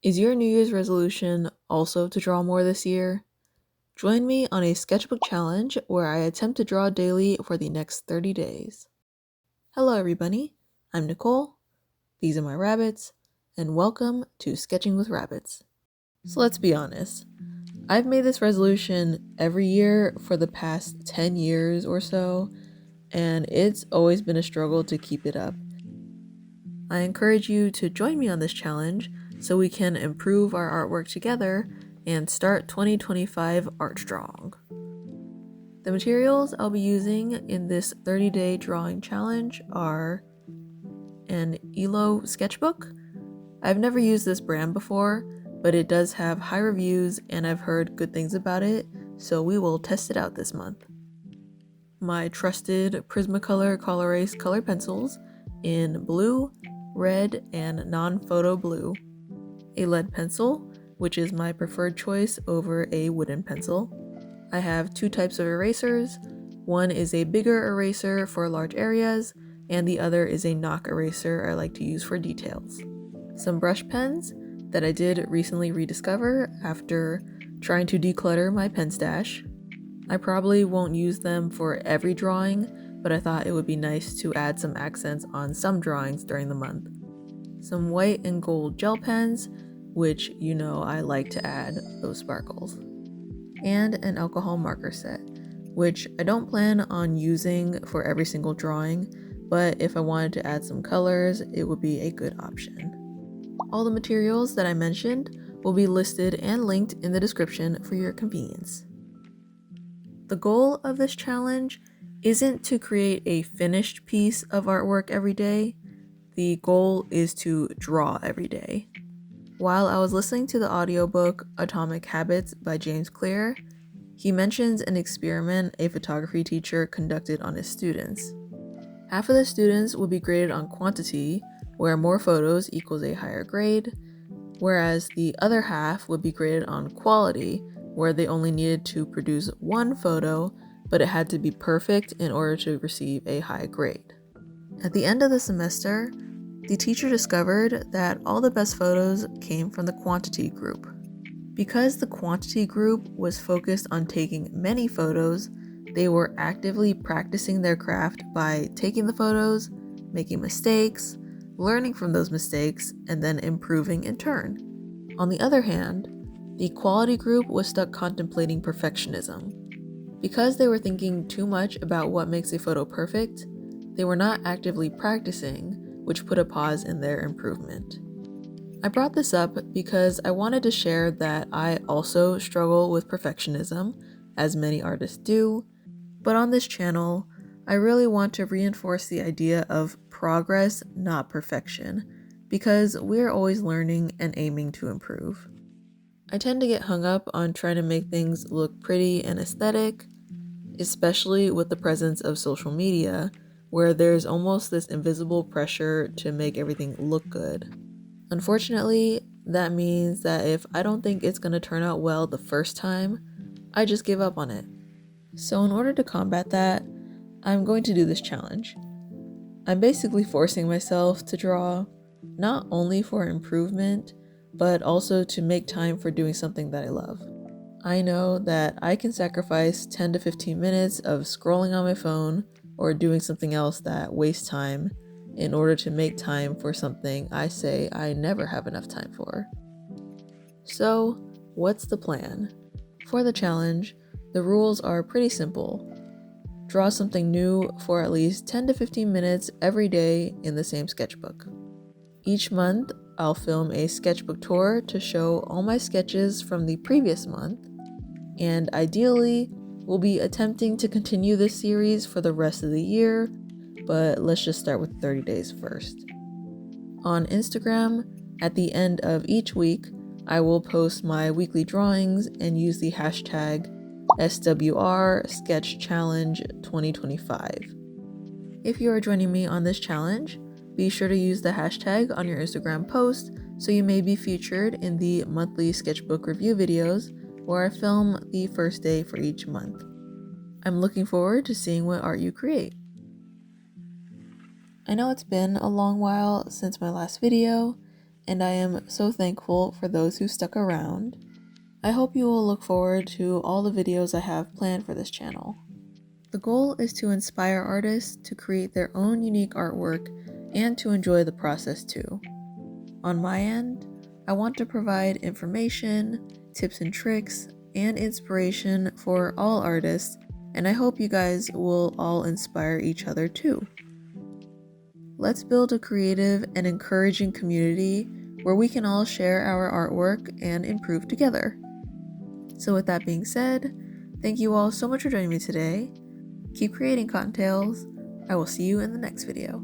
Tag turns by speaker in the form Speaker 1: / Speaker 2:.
Speaker 1: Is your New Year's resolution also to draw more this year? Join me on a sketchbook challenge where I attempt to draw daily for the next 30 days. Hello everybody, I'm Nicole, these are my rabbits, and welcome to Sketching with Rabbits. So let's be honest, I've made this resolution every year for the past 10 years or so, and it's always been a struggle to keep it up. I encourage you to join me on this challenge so we can improve our artwork together and start 2025 art strong. The materials I'll be using in this 30-day drawing challenge are an Elo sketchbook. I've never used this brand before, but it does have high reviews and I've heard good things about it, so we will test it out this month. My trusted Prismacolor Colorase color pencils in blue, red, and non-photo blue. A lead pencil, which is my preferred choice over a wooden pencil. I have two types of erasers. One is a bigger eraser for large areas, and the other is a knock eraser I like to use for details. Some brush pens that I did recently rediscover after trying to declutter my pen stash. I probably won't use them for every drawing, but I thought it would be nice to add some accents on some drawings during the month. Some white and gold gel pens, which you know I like to add those sparkles. And an alcohol marker set, which I don't plan on using for every single drawing, but if I wanted to add some colors, it would be a good option. All the materials that I mentioned will be listed and linked in the description for your convenience. The goal of this challenge isn't to create a finished piece of artwork every day. The goal is to draw every day. While I was listening to the audiobook Atomic Habits by James Clear, he mentions an experiment a photography teacher conducted on his students. Half of the students would be graded on quantity, where more photos equals a higher grade, whereas the other half would be graded on quality, where they only needed to produce one photo, but it had to be perfect in order to receive a high grade. At the end of the semester, the teacher discovered that all the best photos came from the quantity group. Because the quantity group was focused on taking many photos, they were actively practicing their craft by taking the photos, making mistakes, learning from those mistakes, and then improving in turn. On the other hand, the quality group was stuck contemplating perfectionism. Because they were thinking too much about what makes a photo perfect, they were not actively practicing, which put a pause in their improvement. I brought this up because I wanted to share that I also struggle with perfectionism, as many artists do, but on this channel, I really want to reinforce the idea of progress, not perfection, because we're always learning and aiming to improve. I tend to get hung up on trying to make things look pretty and aesthetic, especially with the presence of social media, where there's almost this invisible pressure to make everything look good. Unfortunately, that means that if I don't think it's going to turn out well the first time, I just give up on it. So in order to combat that, I'm going to do this challenge. I'm basically forcing myself to draw, not only for improvement, but also to make time for doing something that I love. I know that I can sacrifice 10 to 15 minutes of scrolling on my phone or doing something else that wastes time in order to make time for something I say I never have enough time for. So, what's the plan? For the challenge, the rules are pretty simple. Draw something new for at least 10 to 15 minutes every day in the same sketchbook. Each month, I'll film a sketchbook tour to show all my sketches from the previous month, and ideally, we'll be attempting to continue this series for the rest of the year, but let's just start with 30 days first. On Instagram, at the end of each week, I will post my weekly drawings and use the hashtag SWR Sketch Challenge 2025. If you are joining me on this challenge, be sure to use the hashtag on your Instagram post so you may be featured in the monthly sketchbook review videos where I film the first day for each month. I'm looking forward to seeing what art you create. I know it's been a long while since my last video, and I am so thankful for those who stuck around. I hope you will look forward to all the videos I have planned for this channel. The goal is to inspire artists to create their own unique artwork and to enjoy the process too. On my end, I want to provide information, tips and tricks, and inspiration for all artists, and I hope you guys will all inspire each other too. Let's build a creative and encouraging community where we can all share our artwork and improve together. So with that being said, thank you all so much for joining me today. Keep creating, Cottontails. I will see you in the next video.